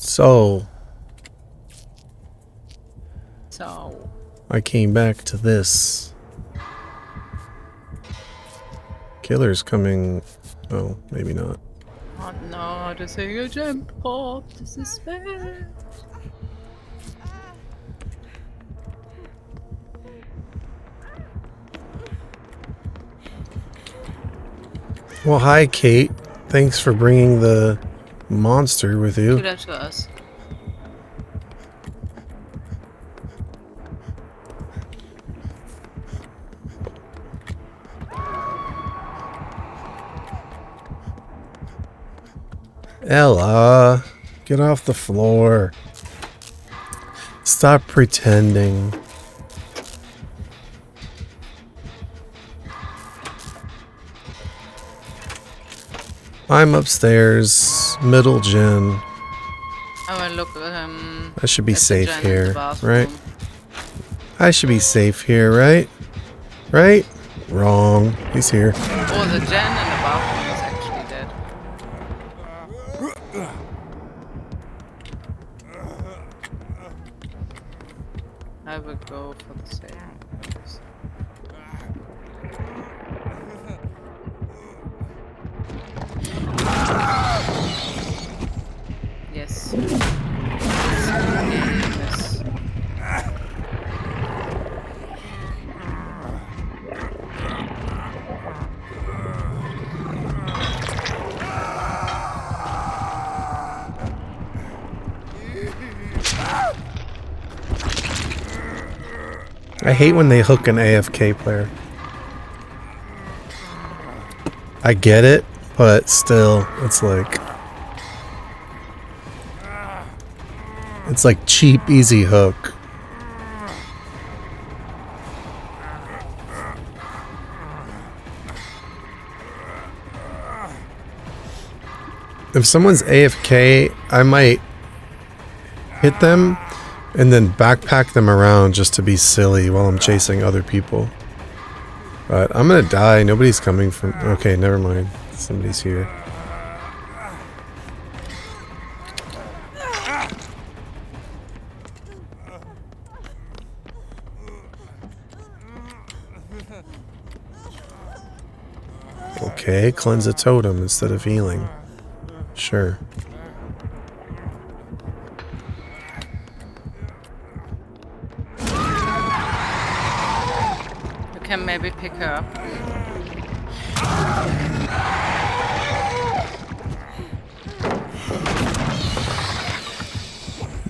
So So I came back to this. Killer's coming. Oh, maybe not. oh no, to see a gem pop. This is bad. Well, hi, Kate. Thanks for bringing the monster with you. Should have to us. Ella, get off the floor. Stop pretending. I'm upstairs, middle gen. I will look I should be at the safe gen in the here, bathroom. right? I should be safe here, right? Right? Wrong. He's here. Oh, the gen in the bathroom is actually dead. I will go for the same. Yes. Yes. I hate when they hook an AFK player. I get it, but still, it's like cheap, easy hook. If someone's AFK, I might hit them and then backpack them around just to be silly while I'm chasing other people. But I'm gonna die. Nobody's coming from... Okay, never mind. Somebody's here. Okay, cleanse a totem instead of healing. Sure. You can maybe pick her up.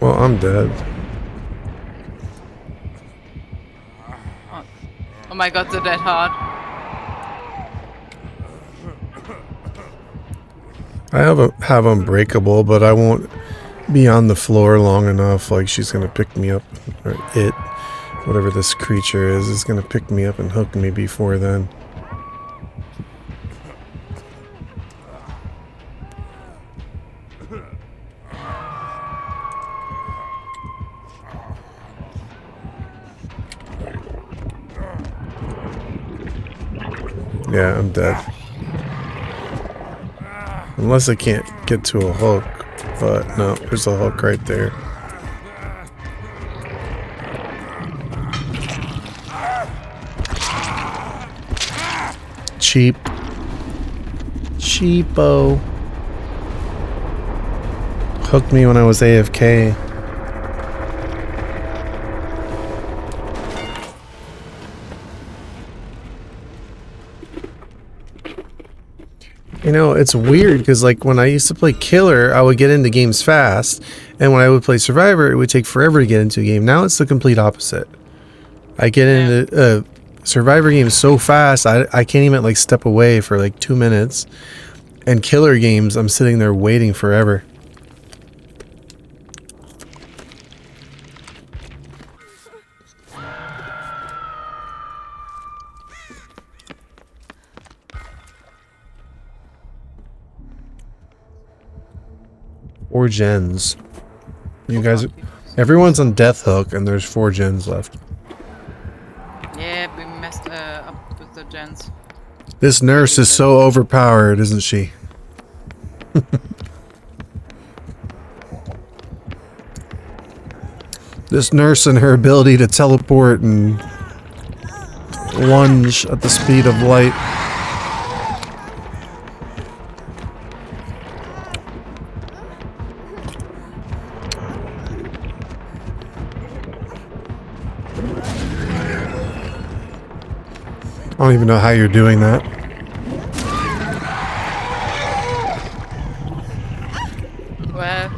Well, I'm dead. Oh my god, the dead heart. I have unbreakable, but I won't be on the floor long enough. Like, she's gonna pick me up, or it, whatever this creature is gonna pick me up and hook me before then. Yeah, I'm dead. Unless I can't get to a hook. But no, there's a hook right there. Cheap. Cheapo. Hooked me when I was AFK. You know, it's weird because, like, when I used to play Killer, I would get into games fast, and when I would play Survivor, it would take forever to get into a game. Now it's the complete opposite. I get into Survivor games so fast, I can't even, like, step away for, like, 2 minutes. And Killer games, I'm sitting there waiting forever. Four gens. You guys, everyone's on Death Hook, and there's 4 gens left. Yeah, we messed up with the gens. This nurse is so overpowered, isn't she? This nurse and her ability to teleport and lunge at the speed of light. I don't even know how you're doing that. Well,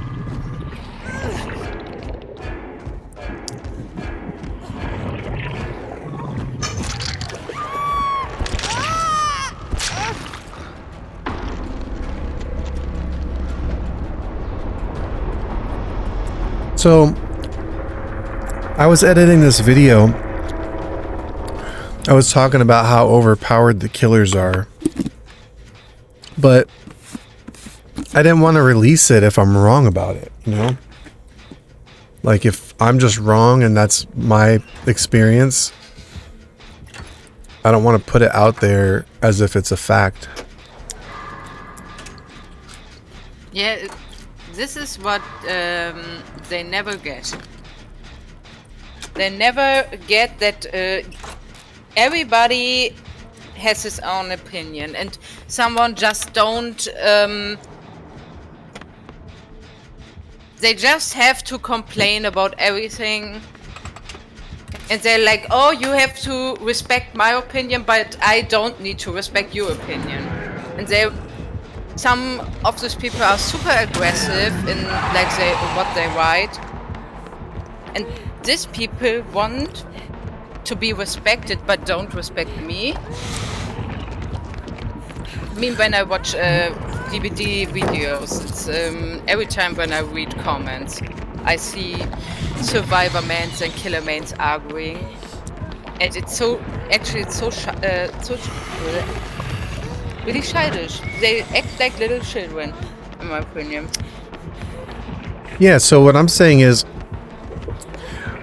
So, I was editing this video. I was talking about how overpowered the killers are. But I didn't want to release it if I'm wrong about it, you know? Like, if I'm just wrong and that's my experience, I don't want to put it out there as if it's a fact. yeah, this is what they never get. They never get that everybody has his own opinion, and someone just don't. They just have to complain about everything. And they're like, oh, you have to respect my opinion, but I don't need to respect your opinion. And some of these people are super aggressive in like what they write. And these people want to be respected, but don't respect me. I mean, when I watch DVD videos, it's every time when I read comments, I see survivor mains and killer mains arguing, and it's so really childish. They act like little children, in my opinion. Yeah, so what I'm saying is,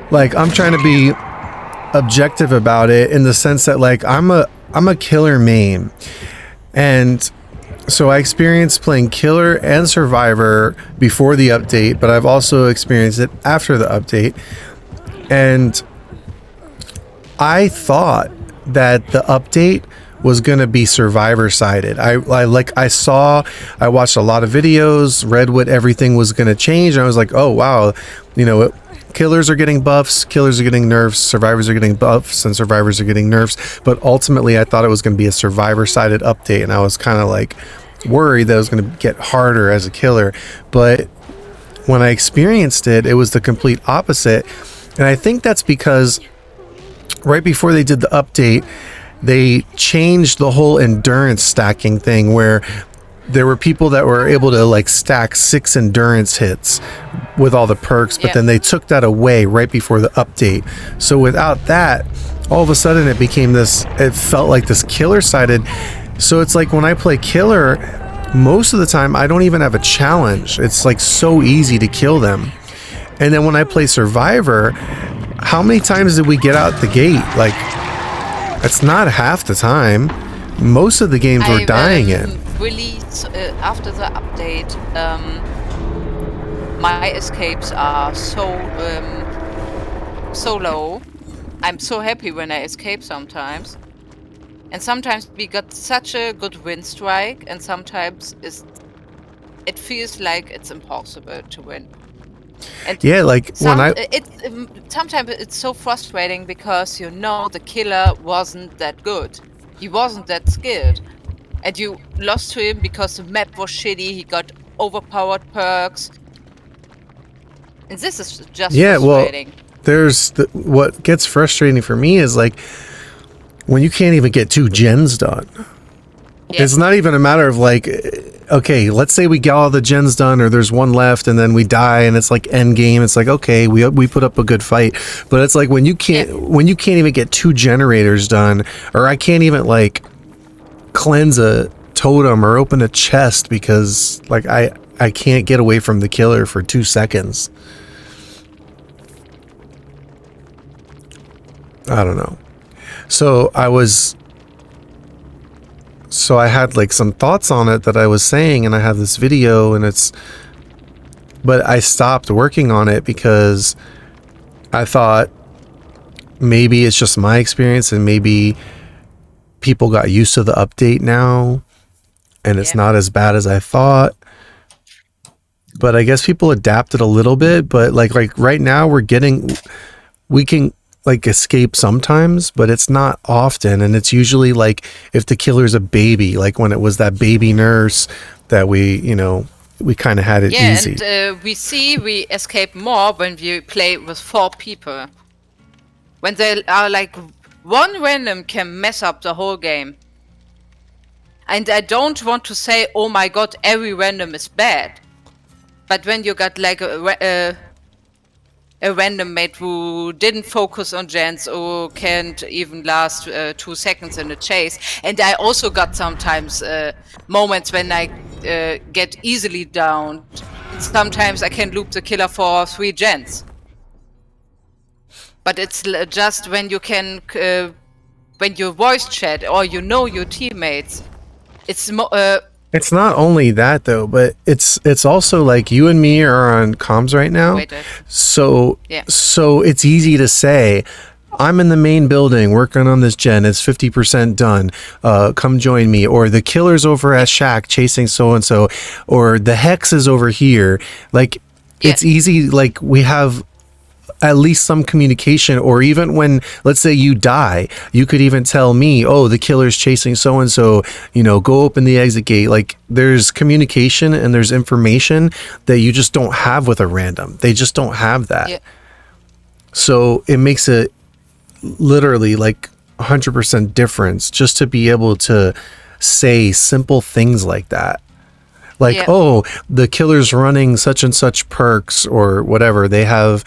like, I'm trying to be objective about it in the sense that, like, I'm a killer main, and so I experienced playing killer and survivor before the update, but I've also experienced it after the update. And I thought that the update was going to be survivor sided. I watched a lot of videos, read what everything was going to change, and I was like, oh wow, you know, killers are getting buffs, killers are getting nerfs, survivors are getting buffs, and survivors are getting nerfs. But ultimately I thought it was going to be a survivor sided update, and I was kind of like worried that it was going to get harder as a killer. But when I experienced it, it was the complete opposite. And I think that's because right before they did the update, they changed the whole endurance stacking thing, where there were people that were able to like stack 6 endurance hits with all the perks, but then they took that away right before the update. So without that, all of a sudden it felt like this killer sided. So it's like when I play killer, most of the time I don't even have a challenge. It's like so easy to kill them. And then when I play survivor, how many times did we get out the gate? Like, it's not half the time. Most of the games we're dying in. Really, after the update, my escapes are so low. I'm so happy when I escape sometimes. And sometimes we got such a good win strike, and sometimes it feels like it's impossible to win. And yeah, like sometimes it's so frustrating because you know the killer wasn't that good. He wasn't that skilled. And you lost to him because the map was shitty, he got overpowered perks. And this is just frustrating. Well, what gets frustrating for me is like when you can't even get 2 gens done. Yeah. It's not even a matter of like, okay, let's say we get all the gens done, or there's one left, and then we die, and it's like end game. It's like, okay, we put up a good fight, but it's like when you can't even get 2 generators done, or I can't even like cleanse a totem or open a chest because like I can't get away from the killer for 2 seconds. I don't know. So I had like some thoughts on it that I was saying, and I had this video, but I stopped working on it because I thought maybe it's just my experience and maybe people got used to the update now and it's Yeah. not as bad as I thought. But I guess people adapted a little bit, but like right now we can like escape sometimes, but it's not often, and it's usually like if the killer's a baby, like when it was that baby nurse that we kind of had it Yeah, easy. and we escape more when we play with 4 people. When they are like, one random can mess up the whole game. And I don't want to say, oh my god, every random is bad. But when you got like a random mate who didn't focus on gens or can't even last 2 seconds in a chase, and I also got sometimes moments when I get easily downed. Sometimes I can loop the killer for 3 gens. But it's just when you can, when you voice chat or you know your teammates, it's It's not only that though, but it's also like you and me are on comms right now. wait, So yeah. so it's easy to say I'm in the main building working on this gen. It's 50% done. Come join me. Or the killer's over at Shack chasing so and so. Or the hex is over here. Like it's easy. Like we have at least some communication, or even when let's say you die, you could even tell me, oh, the killer's chasing so and so, go open the exit gate. Like there's communication and there's information that you just don't have with a random. They just don't have that. Yeah. So it makes it literally like 100% difference just to be able to say simple things like that. Like, oh, the killer's running such and such perks or whatever. They have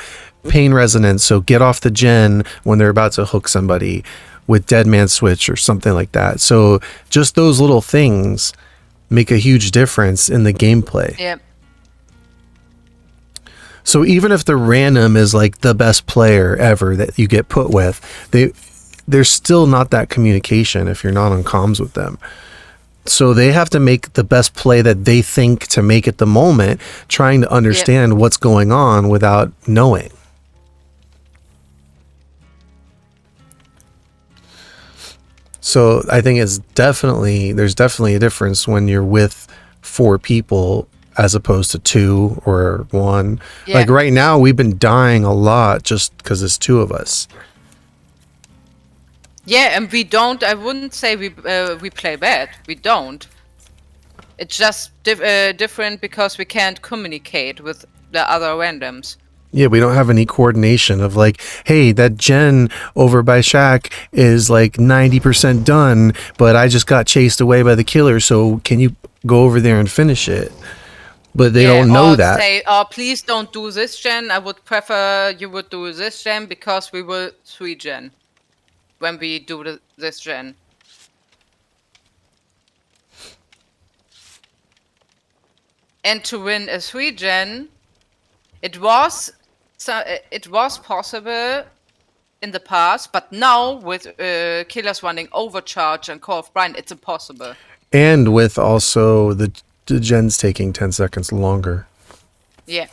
pain resonance, so get off the gen when they're about to hook somebody with dead man switch or something like that. So just those little things make a huge difference in the gameplay. Yeah. So even if the random is like the best player ever that you get put with, there's still not that communication if you're not on comms with them. So they have to make the best play that they think to make at the moment, trying to understand what's going on without knowing. So I think there's definitely a difference when you're with 4 people as opposed to 2 or 1. Yeah. Like right now we've been dying a lot just because it's 2 of us. Yeah, and I wouldn't say we play bad. We don't. It's just different because we can't communicate with the other randoms. Yeah, we don't have any coordination of like, hey, that gen over by Shack is like 90% done, but I just got chased away by the killer, so can you go over there and finish it? But they don't know that. Say, oh, please don't do this gen. I would prefer you would do this gen because we will 3 gen when we do this gen. And to win a 3 gen, it was possible in the past, but now with killers running Overcharge and Call of Brine, it's impossible. And with also the gens taking 10 seconds longer. Yeah.